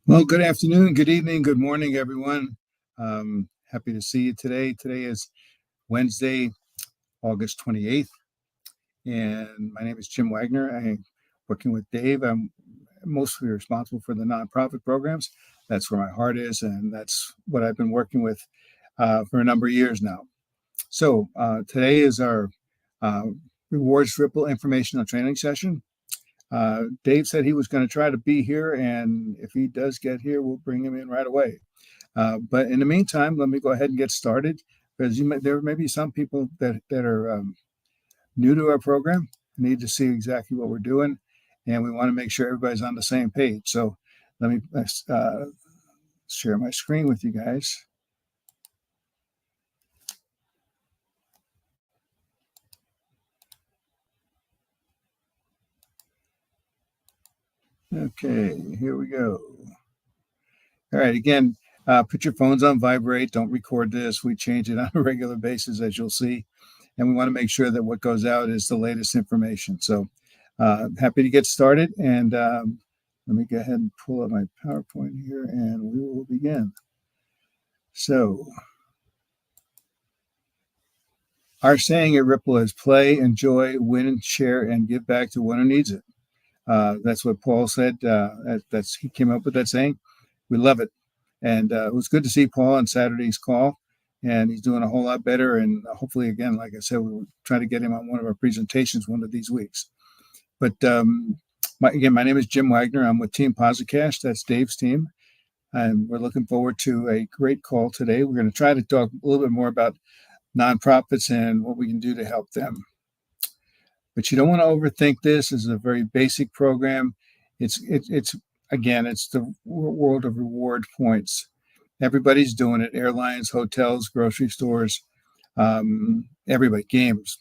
Well, good afternoon, good evening, good morning, everyone. Happy to see you today. Today is Wednesday, August 28th, and my name is Jim Wagner. I'm working with Dave. I'm mostly responsible for the nonprofit programs. That's where my heart is, and that's what I've been working with for a number of years now. So today is our uh, Rewards Ripple informational training session. Dave said he was going to try to be here, and if he does get here, we'll bring him in right away. But in the meantime, let me go ahead and get started, because there may be some people that are new to our program, need to see exactly what we're doing, and we want to make sure everybody's on the same page. So let me share my screen with you guys. Okay, here we go. All right, again, put your phones on vibrate. Don't record this. We change it on a regular basis, as you'll see. And we want to make sure that what goes out is the latest information. So happy to get started. And let me go ahead and pull up my PowerPoint here, and we will begin. So our saying at Ripple is play, enjoy, win, share, and give back to one who needs it. That's what Paul said. He came up with that saying. We love it. And it was good to see Paul on Saturday's call, and he's doing a whole lot better. And hopefully, again, like I said, we will try to get him on one of our presentations one of these weeks. But my name is Jim Wagner. I'm with Team Posicash. That's Dave's team. And we're looking forward to a great call today. We're going to try to talk a little bit more about nonprofits and what we can do to help them. But you don't want to overthink this. This is a very basic program. It's the world of reward points. Everybody's doing it. Airlines, hotels, grocery stores, everybody, games.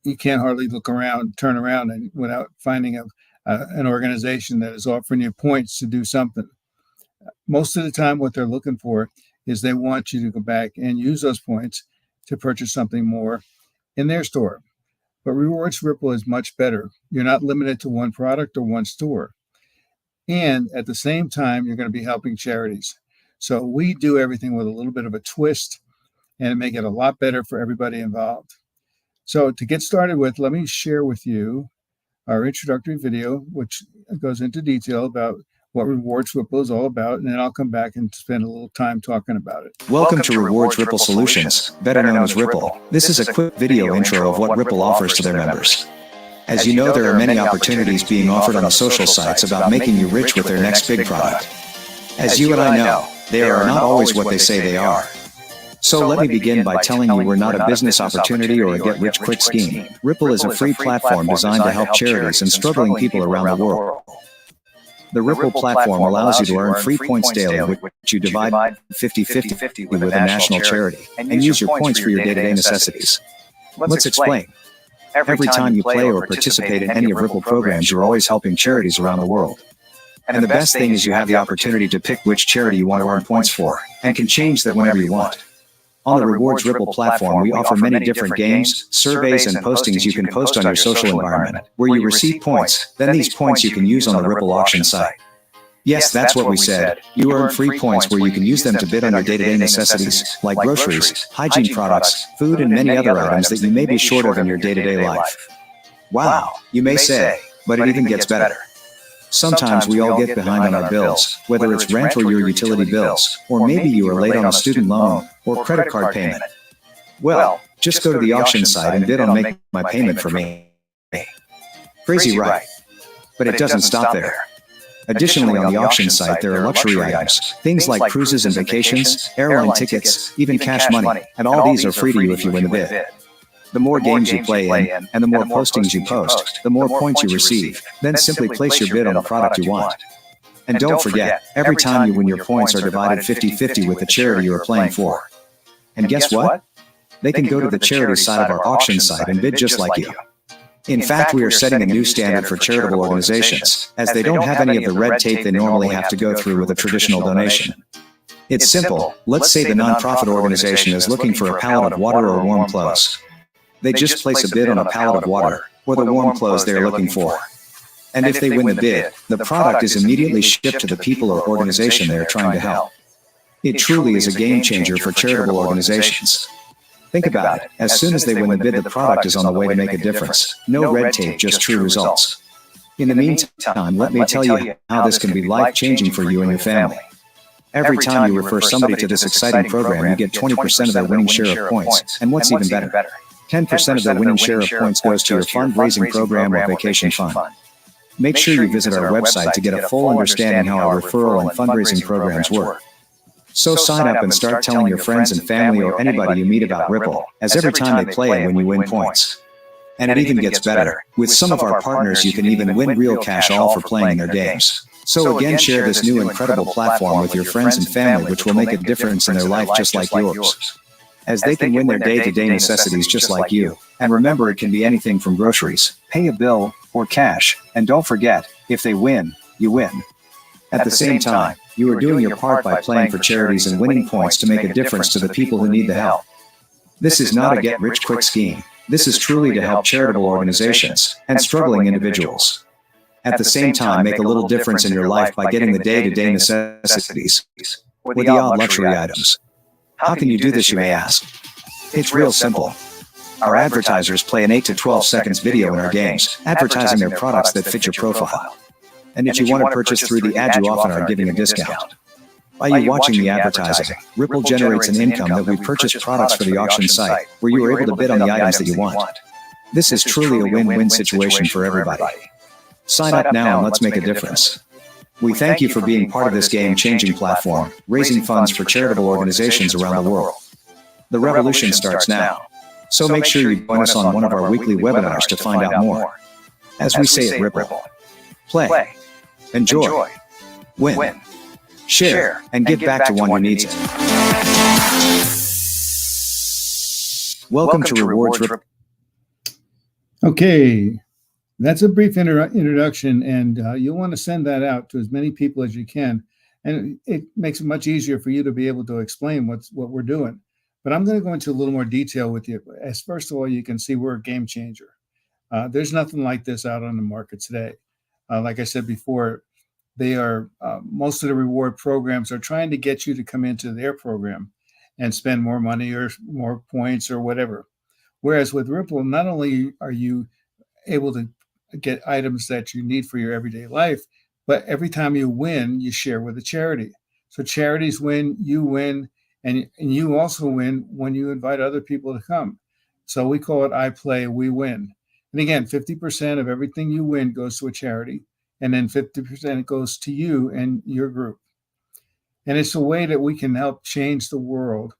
You can't hardly turn around and without finding an organization that is offering you points to do something. Most of the time, what they're looking for is they want you to go back and use those points to purchase something more in their store. But Rewards Ripple is much better. You're not limited to one product or one store. And at the same time, you're going to be helping charities. So we do everything with a little bit of a twist and make it a lot better for everybody involved. So to get started with, let me share with you our introductory video, which goes into detail about what Rewards Ripple is all about, and then I'll come back and spend a little time talking about it. Welcome to Rewards Ripple Solutions, better known as Ripple. This is a quick video intro of what Ripple offers to their members. As you know, there are many opportunities being offered on the social sites about making you rich with their next big product. As you and I know, they are not always what they say they are. So let me begin by telling you we're not a business opportunity or a get-rich-quick scheme. Ripple is a free platform designed to help charities and struggling people around the world. The Ripple platform allows you to earn free points daily, which you divide 50-50 with a national charity, and use your points for your day-to-day necessities. Let's explain. Every time you play or participate in any of Ripple programs, you're always helping charities around the world. And the best thing is you have the opportunity to pick which charity you want to earn points for, and can change that whenever you want. On the Rewards Ripple platform, we offer many different games, surveys, and postings you can post on your social environment, where you receive points. Then these points you can use on the Ripple auction site. Yes, that's what we said. You earn free points where you can use them to bid on your day-to-day necessities, like groceries, hygiene products, food, and many other items that you may be short of in your day-to-day life. Wow, you may say, but it even gets better. Sometimes we all get behind on our bills, whether it's rent or your utility bills, or maybe you are late on a student loan or credit card payment. Well, just go to the auction site and bid on Make My Payment for Me. Crazy, right? But it doesn't stop there. Additionally, on the auction site, there are luxury items, things like cruises and vacations, airline tickets, even cash money, and all these are free to you if you win the bid. The more games you play in, and the more postings you post, the more points you receive. Then simply place your bid on the product you want. And don't forget, every time you win, your points are divided 50-50 with the charity you are playing for. And guess what? They can go to the charity side of our auction site and bid just like you. In fact, we are setting a new standard for charitable organizations, as they don't have any of the red tape they normally have to go through with a traditional donation. It's simple. Let's say the nonprofit organization is looking for a pallet of water or warm clothes. They just place a bid on a pallet of water, or the warm clothes they are looking for. And if they win the bid, the product is immediately shipped to the people or organization they are trying to help. It truly is a game changer for charitable organizations. Think about it. As soon as they win the bid, the product is on the way to make a difference. No red tape, just true results. In the meantime, let me tell you how this can be life-changing for you and your family. Every time you refer somebody to this exciting program, you get 20% of their winning share of points. And what's even better, 10% of their winning share of points goes to your fundraising program or vacation fund. Make sure you visit our website to get a full understanding how our referral and fundraising programs work. So sign up and start telling your friends and family or anybody you meet about Ripple, as every time they play and when you win points. And it even gets better. With some of our partners, you can even win real cash all for playing their games. So again, share this new incredible platform with your friends and family, which will make a difference in their life just like yours, as they can win their day-to-day necessities just like you. And remember, it can be anything from groceries, pay a bill, or cash. And don't forget, if they win, you win. At the same time, you are doing your part by playing for charities and winning points to make a difference to the people who need the help. This is not a get-rich-quick scheme. This is truly to help charitable organizations and struggling individuals. At the same time, make a little difference in your life by getting the day-to-day necessities or the odd luxury items. How can you do this, you may ask? It's real simple. Our advertisers play an 8 to 12 seconds video in our games, advertising their products that fit your profile. And if you want to purchase through the ad, you often are giving a discount. By you watching the advertising, Ripple generates an income that we purchase products for the auction site, where you are able to bid on the items that you want. This is truly a win-win situation for everybody. Sign up now and let's make a difference. We thank you for being part of this game-changing platform, raising funds for charitable organizations around the world. The revolution starts now. So make sure you join us on one of our weekly webinars to find out more. As we say at Ripple, play, enjoy, win, share, and give back to one who needs it. Welcome to Rewards Ripple. Okay, that's a brief introduction, and you'll want to send that out to as many people as you can. And it makes it much easier for you to be able to explain what we're doing. But I'm going to go into a little more detail with you. As first of all, you can see we're a game changer. There's nothing like this out on the market today. Like I said before, they are most of the reward programs are trying to get you to come into their program and spend more money or more points or whatever. Whereas with Ripple, not only are you able to get items that you need for your everyday life, but every time you win, you share with a charity. So charities win, and you also win when you invite other people to come. So we call it I Play, We Win. And again, 50% of everything you win goes to a charity, and then 50% goes to you and your group. And it's a way that we can help change the world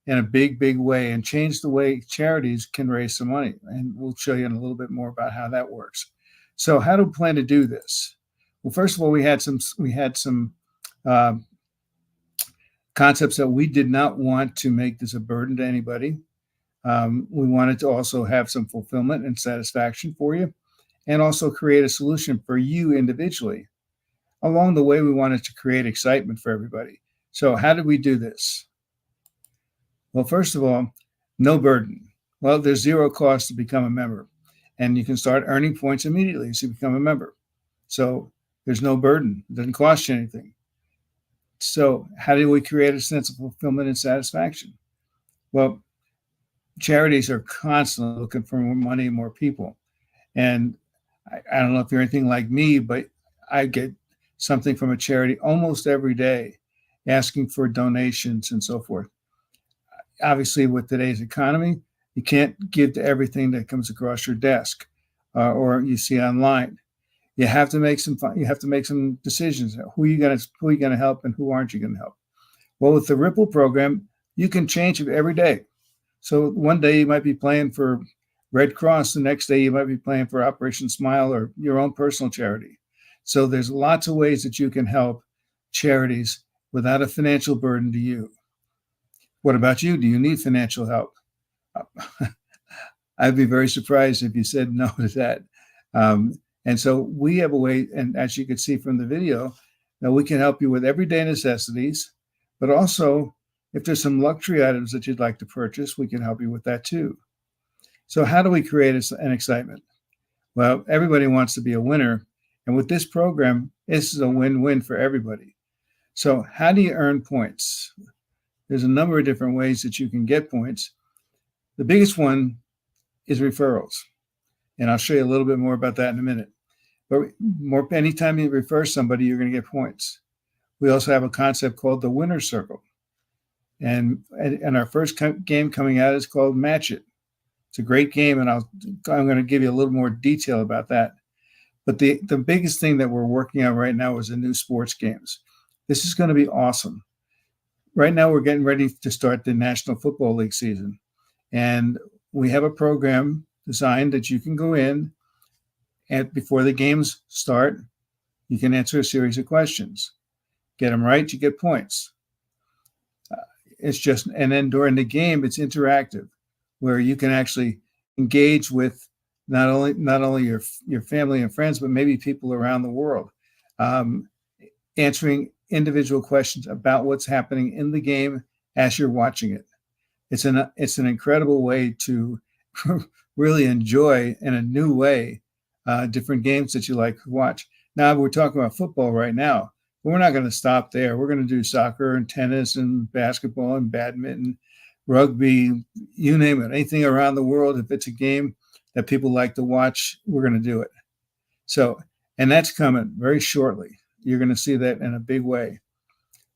in a big, big way and change the way charities can raise some money. And we'll show you in a little bit more about how that works. So how do we plan to do this? Well, first of all, we had some concepts that we did not want to make this a burden to anybody. We wanted to also have some fulfillment and satisfaction for you, and also create a solution for you individually. Along the way, we wanted to create excitement for everybody. So how did we do this? Well, first of all, no burden. Well, there's zero cost to become a member, and you can start earning points immediately as you become a member. So there's no burden. It doesn't cost you anything. So how do we create a sense of fulfillment and satisfaction? Well, charities are constantly looking for more money and more people. And I don't know if you're anything like me, but I get something from a charity almost every day asking for donations and so forth. Obviously, with today's economy, you can't give to everything that comes across your desk or you see online. You have to make some decisions. Who are you going to help and who aren't you going to help? Well, with the Ripple program, you can change it every day. So one day you might be playing for Red Cross. The next day you might be playing for Operation Smile or your own personal charity. So there's lots of ways that you can help charities without a financial burden to you. What about you? Do you need financial help? I'd be very surprised if you said no to that. And so we have a way, and as you can see from the video, that we can help you with everyday necessities, but also if there's some luxury items that you'd like to purchase, we can help you with that too. So how do we create an excitement? Well, everybody wants to be a winner, And with this program, this is a win-win for everybody. So how do you earn points? There's a number of different ways that you can get points. The biggest one is referrals. And I'll show you a little bit more about that in a minute. But anytime you refer somebody, you're going to get points. We also have a concept called the winner's circle. And our first game coming out is called Match It. It's a great game, and I'm going to give you a little more detail about that. But the biggest thing that we're working on right now is the new sports games. This is going to be awesome. Right now, we're getting ready to start the National Football League season. And we have a program designed that you can go in, and before the games start, you can answer a series of questions. Get them right, you get points. And then during the game, it's interactive, where you can actually engage with not only your family and friends, but maybe people around the world, answering individual questions about what's happening in the game as you're watching it. It's an incredible way to really enjoy in a new way different games that you like to watch. Now we're talking about football right now, but we're not going to stop there. We're going to do soccer and tennis and basketball and badminton, rugby, you name it, anything around the world. If it's a game that people like to watch, we're going to do it. So, and that's coming very shortly. You're going to see that in a big way.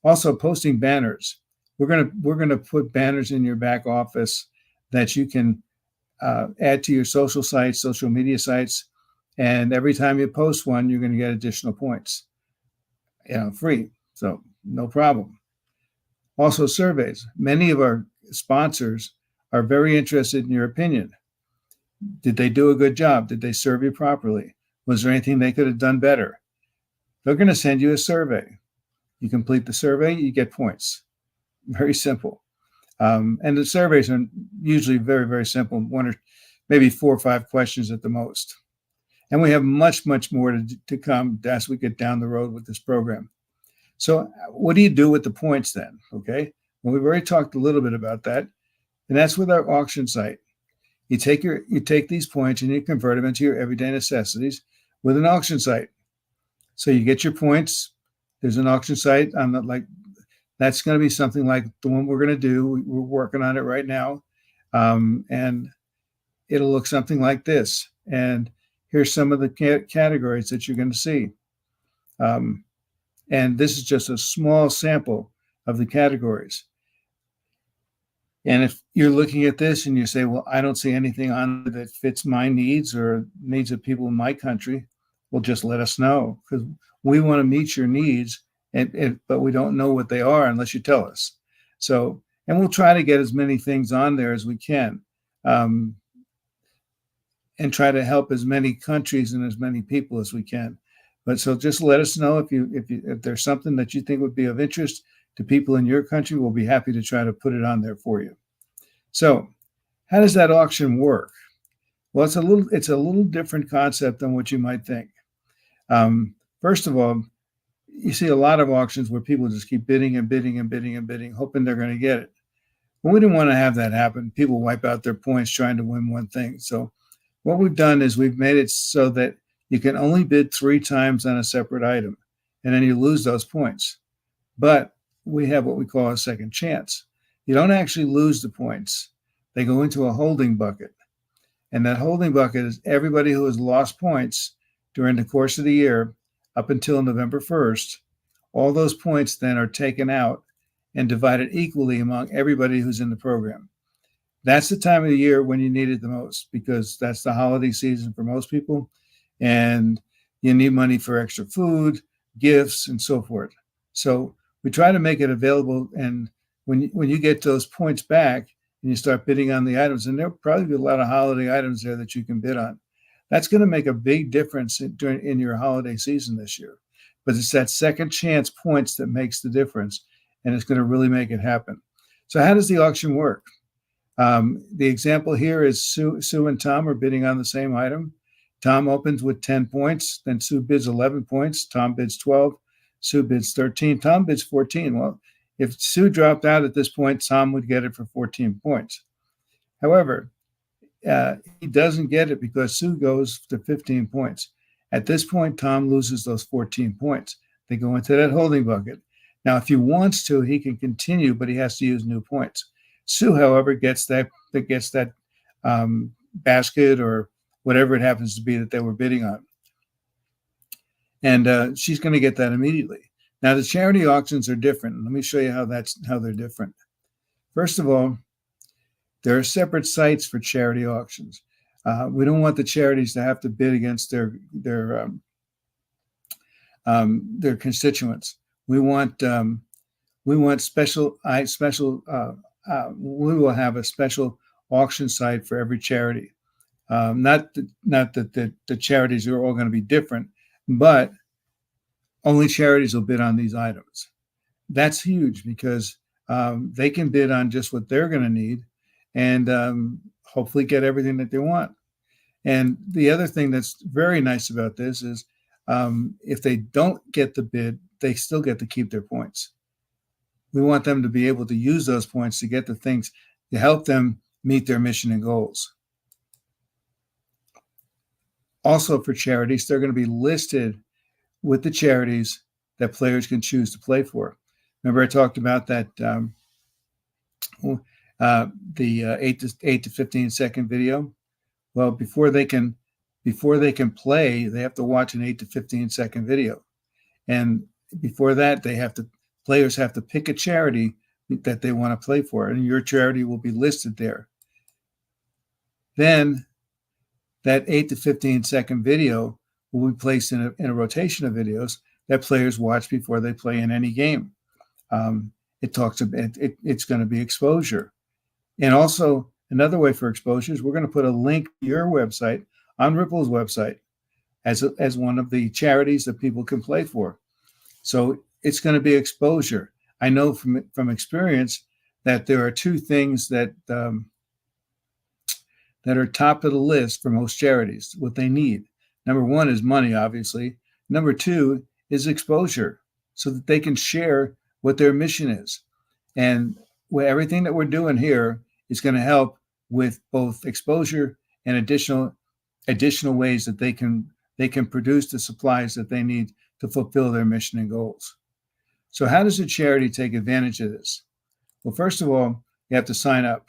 Also, posting banners. We're going to put banners in your back office that you can add to your social sites, social media sites, and every time you post one, you're going to get additional points. Free, so no problem. Also, surveys. Many of our sponsors are very interested in your opinion. Did they do a good job? Did they serve you properly? Was there anything they could have done better? They're going to send you a survey. You complete the survey, you get points. Very simple. And the surveys are usually very, very simple, one or maybe 4 or 5 questions at the most. And we have much, much more to come as we get down the road with this program. So what do you do with the points then? Okay. Well, we've already talked a little bit about that. And that's with our auction site. You take these points and you convert them into your everyday necessities with an auction site. So you get your points. There's an auction site on that's going to be something like the one we're going to do. We're working on it right now. And it'll look something like this. And here's some of the categories that you're going to see. And this is just a small sample of the categories. And if you're looking at this and you say, well, I don't see anything on it that fits my needs or needs of people in my country, well, just let us know, because we want to meet your needs, but we don't know what they are unless you tell us. So, and we'll try to get as many things on there as we can, and try to help as many countries and as many people as we can. But so just let us know if there's something that you think would be of interest to people in your country. We'll be happy to try to put it on there for you. So how does that auction work? Well, it's a little different concept than what you might think. First of all, you see a lot of auctions where people just keep bidding and bidding and bidding and bidding, hoping they're going to get it. Well, we didn't want to have that happen. People wipe out their points trying to win one thing. So what we've done is we've made it so that you can only bid 3 times on a separate item, and then you lose those points. But we have what we call a second chance. You don't actually lose the points. They go into a holding bucket. And that holding bucket is everybody who has lost points during the course of the year up until November 1st. All those points then are taken out and divided equally among everybody who's in the program. That's the time of the year when you need it the most, because that's the holiday season for most people. And you need money for extra food, gifts, and so forth. So we try to make it available. And when you get those points back and you start bidding on the items, and there'll probably be a lot of holiday items there that you can bid on. That's going to make a big difference in your holiday season this year. But it's that second chance points that makes the difference, and it's going to really make it happen. So how does the auction work? The example here is Sue and Tom are bidding on the same item. Tom opens with 10 points, then Sue bids 11 points, Tom bids 12, Sue bids 13, Tom bids 14. Well, if Sue dropped out at this point, Tom would get it for 14 points. However, he doesn't get it because Sue goes to 15 points. At this point, Tom loses those 14 points. They go into that holding bucket. Now, if he wants to, he can continue, but he has to use new points. Sue, however, gets that basket or whatever it happens to be that they were bidding on. And she's going to get that immediately. Now, the charity auctions are different. Let me show you how they're different. First of all, there are separate sites for charity auctions. We don't want the charities to have to bid against their constituents. We want special. We will have a special auction site for every charity. Not that the charities are all going to be different, but only charities will bid on these items. That's huge because they can bid on just what they're going to need and hopefully get everything that they want. And the other thing that's very nice about this is if they don't get the bid, they still get to keep their points. We want them to be able to use those points to get the things to help them meet their mission and goals. Also for charities, they're going to be listed with the charities that players can choose to play for. Remember I talked about that the 8 to 15 second video? Well, before they can play, they have to watch an 8 to 15 second video. And before that, players have to pick a charity that they want to play for, and your charity will be listed there. Then that 8 to 15 second video will be placed in a rotation of videos that players watch before they play in any game. It's going to be exposure. And also another way for exposure is we're going to put a link to your website on Ripple's website as one of the charities that people can play for. So it's going to be exposure. I know from experience that there are two things that are top of the list for most charities, what they need. Number one is money, obviously. Number two is exposure so that they can share what their mission is. And everything that we're doing here is going to help with both exposure and additional ways that they can produce the supplies that they need to fulfill their mission and goals. So how does a charity take advantage of this? Well, first of all, you have to sign up.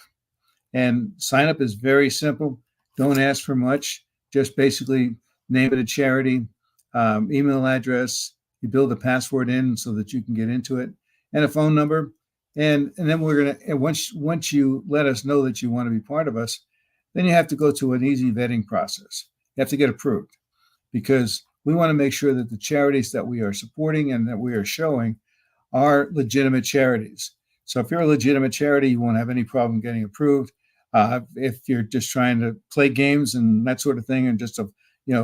And sign up is very simple. Don't ask for much. Just basically name it a charity, email address. You build a password in so that you can get into it, and a phone number. And then once you let us know that you want to be part of us, then you have to go to an easy vetting process. You have to get approved because we want to make sure that the charities that we are supporting and that we are showing are legitimate charities. So if you're a legitimate charity, you won't have any problem getting approved. If you're just trying to play games and that sort of thing, and just a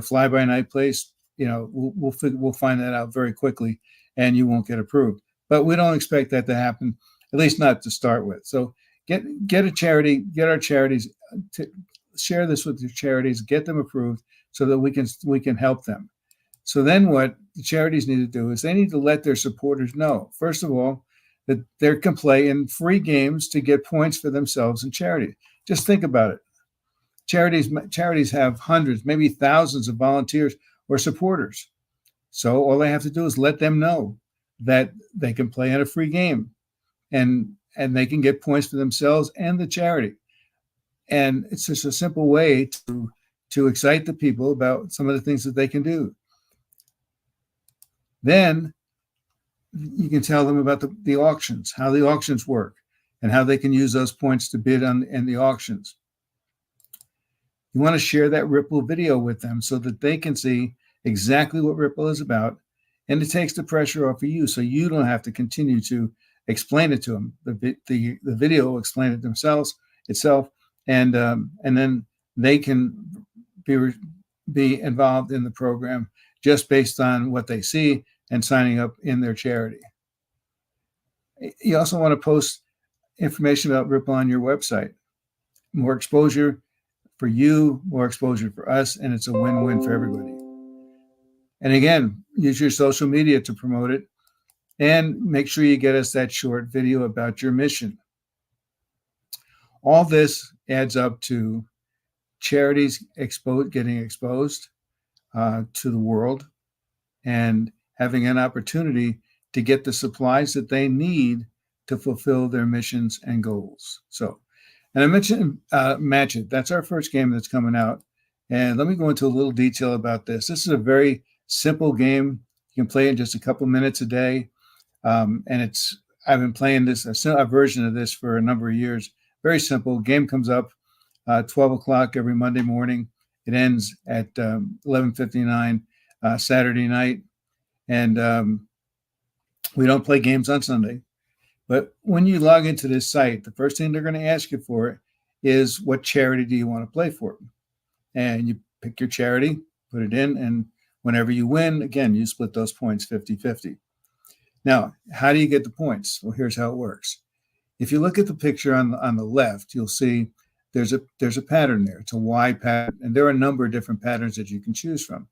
fly-by-night place, we'll find that out very quickly, and you won't get approved. But we don't expect that to happen, at least not to start with. So get a charity, get our charities to share this with your charities, get them approved so that we can help them. So then what the charities need to do is they need to let their supporters know, first of all, that they can play in free games to get points for themselves and charity. Just think about it. Charities have hundreds, maybe thousands of volunteers or supporters. So all they have to do is let them know that they can play in a free game and they can get points for themselves and the charity. And it's just a simple way to excite the people about some of the things that they can do. Then you can tell them about the auctions, how the auctions work, and how they can use those points to bid in the auctions. You want to share that Ripple video with them so that they can see exactly what Ripple is about, and it takes the pressure off of you so you don't have to continue to explain it to them. The video will explain it itself, and then they can be involved in the program just based on what they see and signing up in their charity. You also want to post information about Ripple on your website. More exposure for you, more exposure for us, and it's a win-win for everybody. And again, use your social media to promote it, and make sure you get us that short video about your mission. All this adds up to charities getting exposed, to the world and having an opportunity to get the supplies that they need to fulfill their missions and goals. So, and I mentioned Match It. That's our first game that's coming out. And let me go into a little detail about this. This is a very simple game. You can play in just a couple minutes a day. And I've been playing a version of this for a number of years. Very simple. Game comes up 12 o'clock every Monday morning. It ends at 11:59 Saturday night. And we don't play games on Sunday. But when you log into this site, the first thing they're going to ask you for is what charity do you want to play for? And you pick your charity, put it in, and whenever you win, again, you split those points 50-50. Now, how do you get the points? Well, here's how it works. If you look at the picture on the left, you'll see there's a pattern there. It's a Y pattern, and there are a number of different patterns that you can choose from.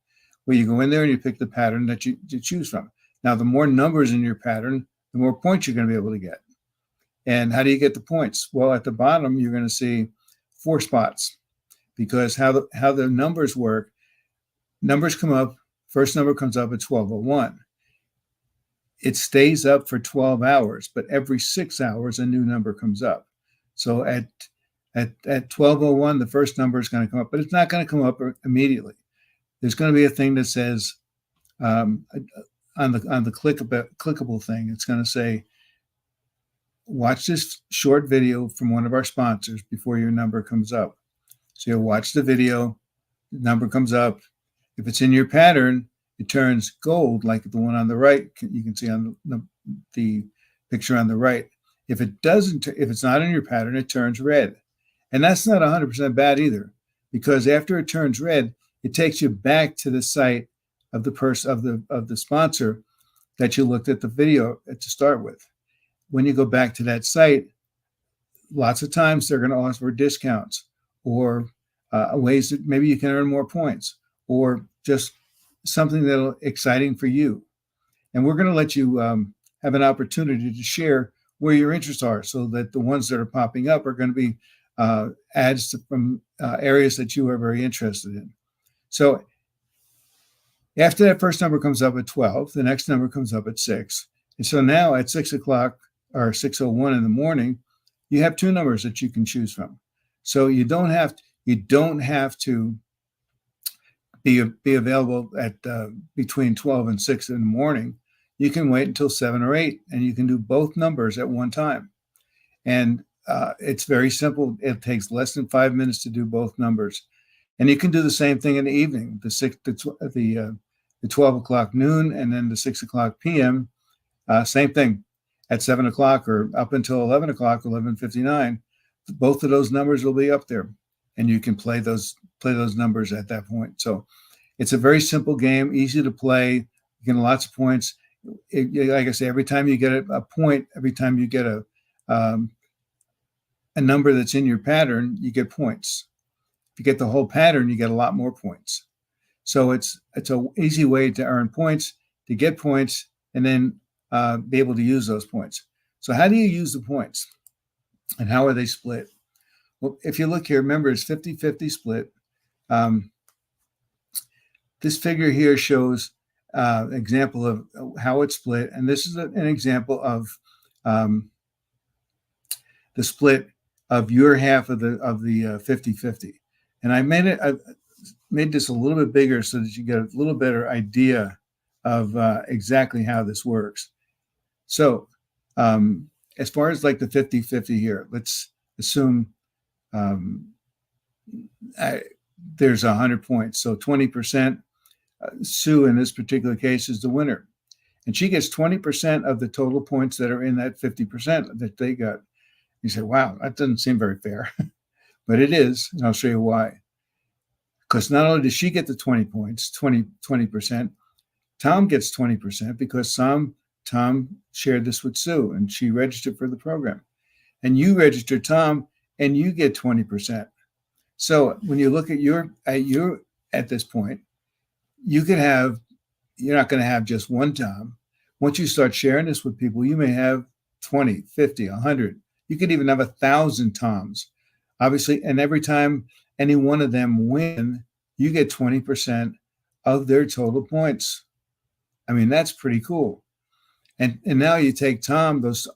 Well, you go in there and you pick the pattern that you choose from. Now, the more numbers in your pattern, the more points you're going to be able to get. And how do you get the points? Well, at the bottom, you're going to see 4 spots, because how the numbers work, numbers come up, first number comes up at 12:01. It stays up for 12 hours, but every 6 hours, a new number comes up. So at 12:01, the first number is going to come up, but it's not going to come up immediately. There's going to be a thing that says, on the clickable thing, it's going to say, watch this short video from one of our sponsors before your number comes up. So you'll watch the video, the number comes up. If it's in your pattern, it turns gold, like the one on the right. You can see on the picture on the right. If it's not in your pattern, it turns red. And that's not 100% bad either, because after it turns red, it takes you back to the site of the sponsor that you looked at the video to start with. When you go back to that site, lots of times they're going to offer discounts or ways that maybe you can earn more points, or just something that'll exciting for you. And we're going to let you have an opportunity to share where your interests are, so that the ones that are popping up are going to be ads from areas that you are very interested in. So after that first number comes up at 12, the next number comes up at 6. And so now at 6 o'clock or 6:01 in the morning, you have 2 numbers that you can choose from. So you don't have to be available at between 12 and 6 in the morning. You can wait until 7 or 8, and you can do both numbers at one time. And it's very simple. It takes less than 5 minutes to do both numbers. And you can do the same thing in the evening, the 12 o'clock noon, and then the 6 o'clock p.m. Same thing at 7 o'clock or up until 11 o'clock, 11:59. Both of those numbers will be up there, and you can play those numbers at that point. So it's a very simple game, easy to play. You get lots of points. Like I say, every time you get a point, every time you get a number that's in your pattern, you get points. If you get the whole pattern, you get a lot more points. So it's an easy way to earn points, to get points, and then be able to use those points. So how do you use the points, and how are they split? Well, if you look here, remember it's 50-50 split. This figure here shows an example of how it's split, and this is an example of the split of your half of the 50-50. And I made this a little bit bigger so that you get a little better idea of exactly how this works. So as far as like the 50-50 here, let's assume there's 100 points. So 20%, Sue in this particular case is the winner. And she gets 20% of the total points that are in that 50% that they got. You say, wow, that doesn't seem very fair. But it is, and I'll show you why. Because not only does she get the 20 points, 20%, Tom gets 20% because Tom shared this with Sue, and she registered for the program. And you register Tom, and you get 20%. So when you look at this point, you're not going to have just one Tom. Once you start sharing this with people, you may have 20, 50, 100. You could even have 1,000 Toms, obviously. And every time any one of them win, you get 20% of their total points. I mean, that's pretty cool. And now you take Tom, those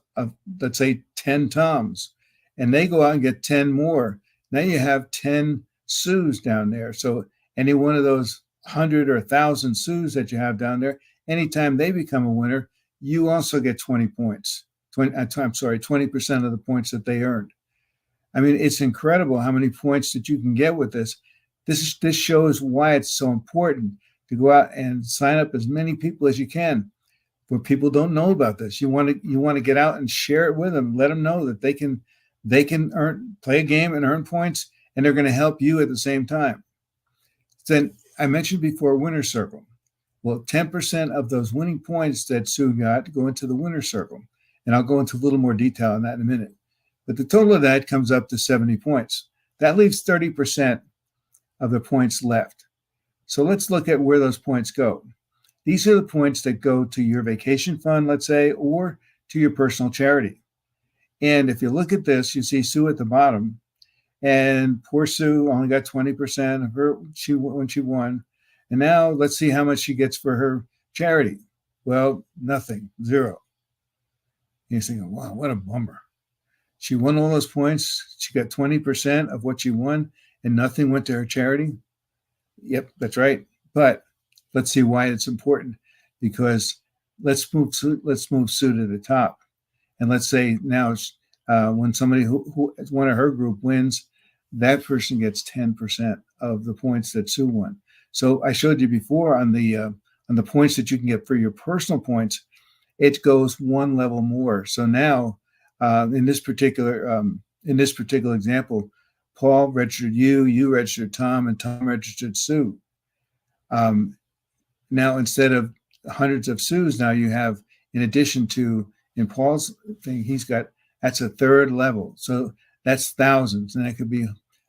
let's say 10 Toms, and they go out and get 10 more. Now you have 10 Sues down there. So any one of those 100 or 1,000 Sues that you have down there, anytime they become a winner, you also get 20 points. 20% of the points that they earned. I mean, it's incredible how many points that you can get with this. This shows why it's so important to go out and sign up as many people as you can. Where people don't know about this, you want to get out and share it with them. Let them know that they can play a game and earn points, and they're going to help you at the same time. Then I mentioned before winner circle. Well, 10% of those winning points that Sue got go into the winner circle, and I'll go into a little more detail on that in a minute. But the total of that comes up to 70 points. That leaves 30% of the points left. So let's look at where those points go. These are the points that go to your vacation fund, let's say, or to your personal charity. And if you look at this, you see Sue at the bottom, and poor Sue only got 20% of her when she won. And now let's see how much she gets for her charity. Well, nothing, zero. You're thinking, wow, what a bummer. She won all those points. She got 20% of what she won, and nothing went to her charity. Yep, that's right. But let's see why it's important. Because let's move Sue to the top, and let's say now when somebody who one of her group wins, that person gets 10% of the points that Sue won. So I showed you before on the points that you can get for your personal points, it goes one level more. So now in this particular example, Paul registered you registered Tom, and Tom registered Sue. Now instead of hundreds of Sues, now you have, in addition to, in Paul's thing, that's a third level. So that's thousands, and that could be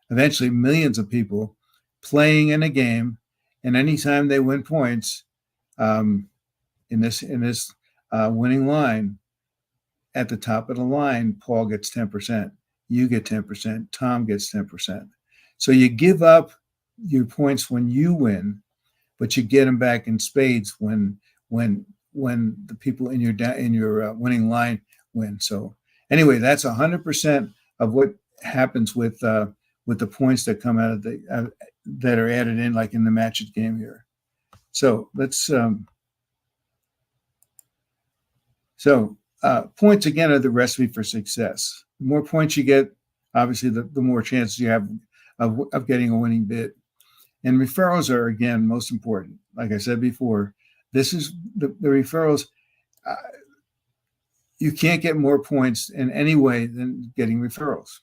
eventually millions of people playing in a game. And anytime they win points in this winning line, at the top of the line, Paul gets 10%, you get 10%, Tom gets 10%. So you give up your points when you win, but you get them back in spades when the people in your winning line win. So anyway, that's 100% of what happens with the points that come out of that are added in, like in the Match It game here. So let's points again are the recipe for success. The more points you get, obviously, the more chances you have of getting a winning bid. And referrals are, again, most important. Like I said before, this is the referrals. You can't get more points in any way than getting referrals.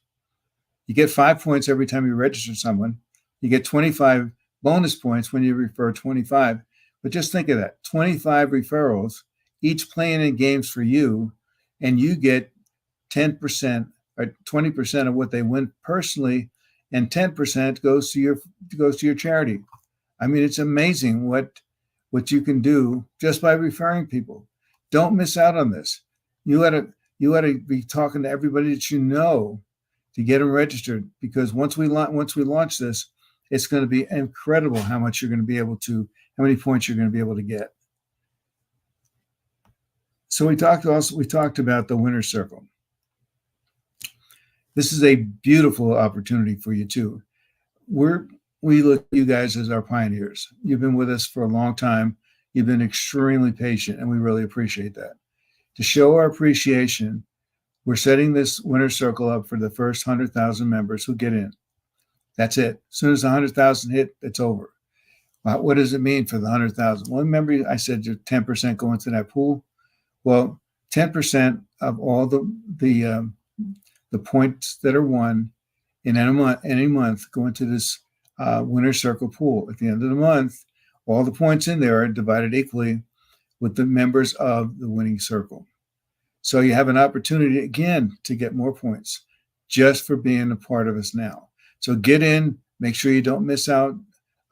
You get 5 points every time you register someone. You get 25 bonus points when you refer 25. But just think of that, 25 referrals, each playing in games for you, and you get 10% or 20% of what they win personally, and 10% goes to your charity. I mean, it's amazing what you can do just by referring people. Don't miss out on this. You ought to be talking to everybody that you know to get them registered, because once we launch this, it's going to be incredible how many points you're going to be able to get. So we talked about the winner's circle. This is a beautiful opportunity for you too. We look at you guys as our pioneers. You've been with us for a long time. You've been extremely patient, and we really appreciate that. To show our appreciation, we're setting this winner's circle up for the first 100,000 members who get in. That's it. As soon as the 100,000 hit, it's over. What does it mean for the 100,000? Well, remember I said your 10% go into that pool. Well, 10% of all the points that are won in any month go into this winner's circle pool. At the end of the month, all the points in there are divided equally with the members of the winning circle. So you have an opportunity again to get more points just for being a part of us now. So get in, make sure you don't miss out.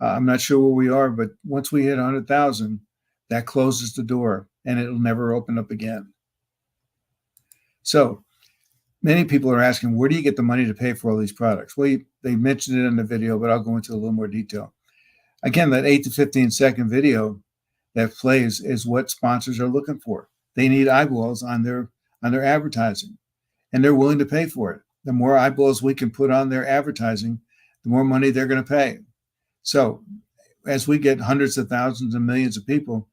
I'm not sure where we are, but once we hit 100,000, that closes the door and it'll never open up again. So many people are asking, where do you get the money to pay for all these products? Well, they mentioned it in the video, but I'll go into a little more detail. Again, that 8 to 15-second video that plays is what sponsors are looking for. They need eyeballs on their advertising, and they're willing to pay for it. The more eyeballs we can put on their advertising, the more money they're going to pay. So as we get hundreds of thousands and millions of people,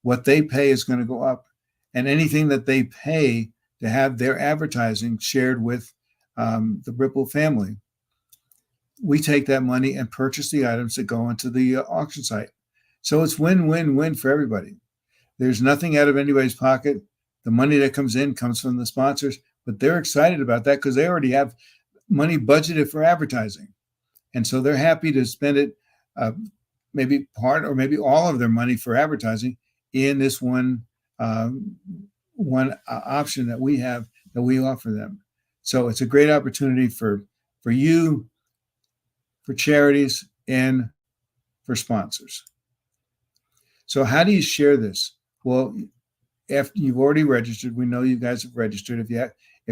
what they pay is going to go up. And anything that they pay to have their advertising shared with the Ripple family, we take that money and purchase the items that go into the auction site. So it's win-win-win for everybody. There's nothing out of anybody's pocket. The money that comes in comes from the sponsors, but they're excited about that because they already have money budgeted for advertising. And so they're happy to spend it, maybe part or maybe all of their money for advertising in this one option that we have, that we offer them. So it's a great opportunity for you, for charities, and for sponsors. So how do you share this? Well, after you've already registered, we know you guys have registered. If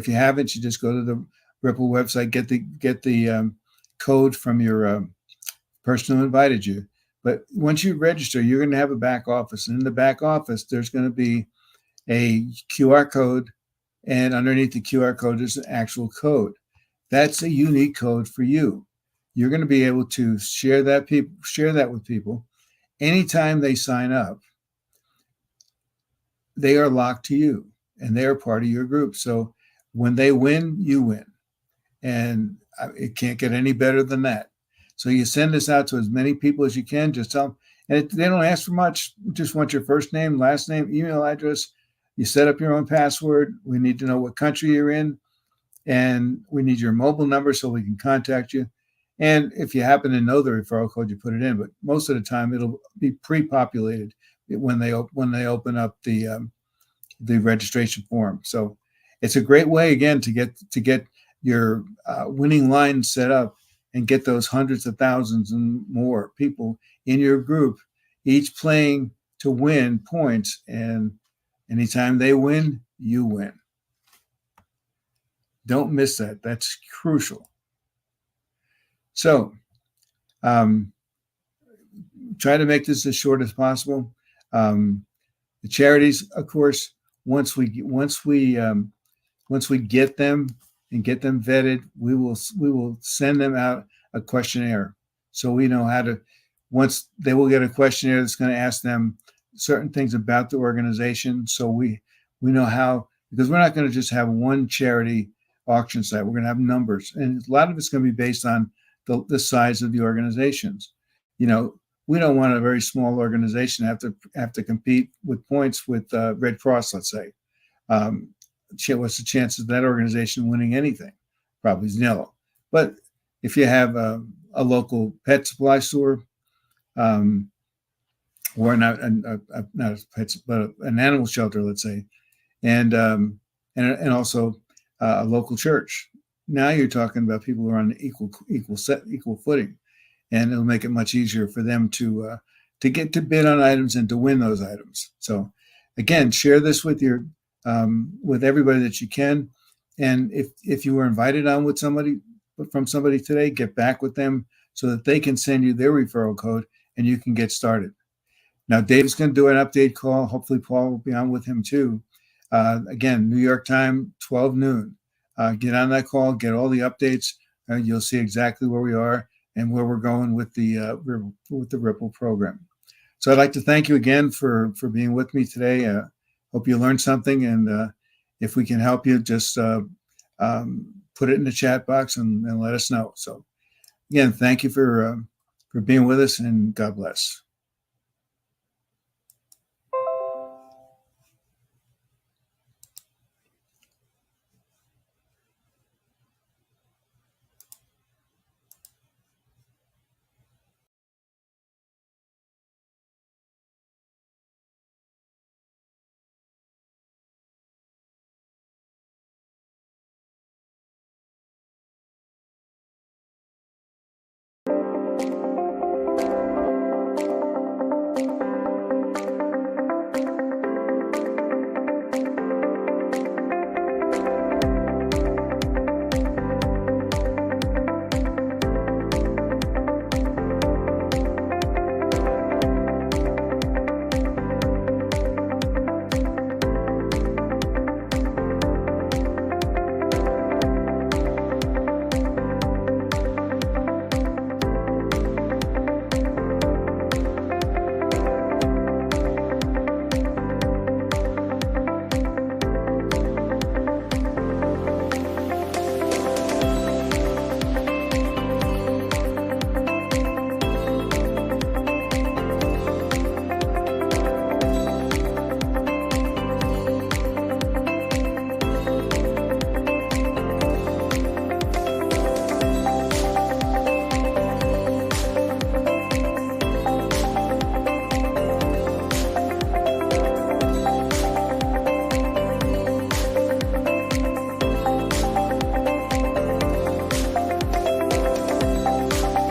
you haven't, you just go to the Ripple website, get the code from your person who invited you. But once you register, you're going to have a back office, and in the back office, there's going to be a QR code, and underneath the QR code is an actual code. That's a unique code for you. You're going to be able to share that with people. Anytime they sign up, they are locked to you, and they are part of your group. So when they win, you win. And it can't get any better than that. So you send this out to as many people as you can. Just tell them, and they don't ask for much. Just want your first name, last name, email address. You set up your own password. We need to know what country you're in, and we need your mobile number so we can contact you. And if you happen to know the referral code, you put it in. But most of the time, it'll be pre-populated when they open up the registration form. So it's a great way, again, to get your winning line set up and get those hundreds of thousands and more people in your group, each playing to win points. And anytime they win, you win. Don't miss that. That's crucial. So try to make this as short as possible. The charities, of course, once we get them and get them vetted, we will send them out a questionnaire. So we know how to, once they will get a questionnaire that's going to ask them certain things about the organization. So we know how, because we're not going to just have one charity auction site. We're going to have numbers. And a lot of it's going to be based on the size of the organizations. You know, we don't want a very small organization have to compete with points with Red Cross, let's say. What's the chances of that organization winning anything? Probably nil. But if you have a local pet supply store, or not a pet, but an animal shelter, let's say, and also a local church. Now you're talking about people who are on equal footing, and it'll make it much easier for them to get to bid on items and to win those items. So, again, share this with with everybody that you can, and if you were invited on from somebody today, get back with them so that they can send you their referral code and you can get started. Now, Dave's going to do an update call. Hopefully, Paul will be on with him too. Again, New York time, 12 noon. Get on that call, get all the updates. You'll see exactly where we are and where we're going with the Ripple program. So I'd like to thank you again for being with me today. Hope you learned something, and if we can help you, just put it in the chat box and let us know. So again, thank you for being with us, and God bless.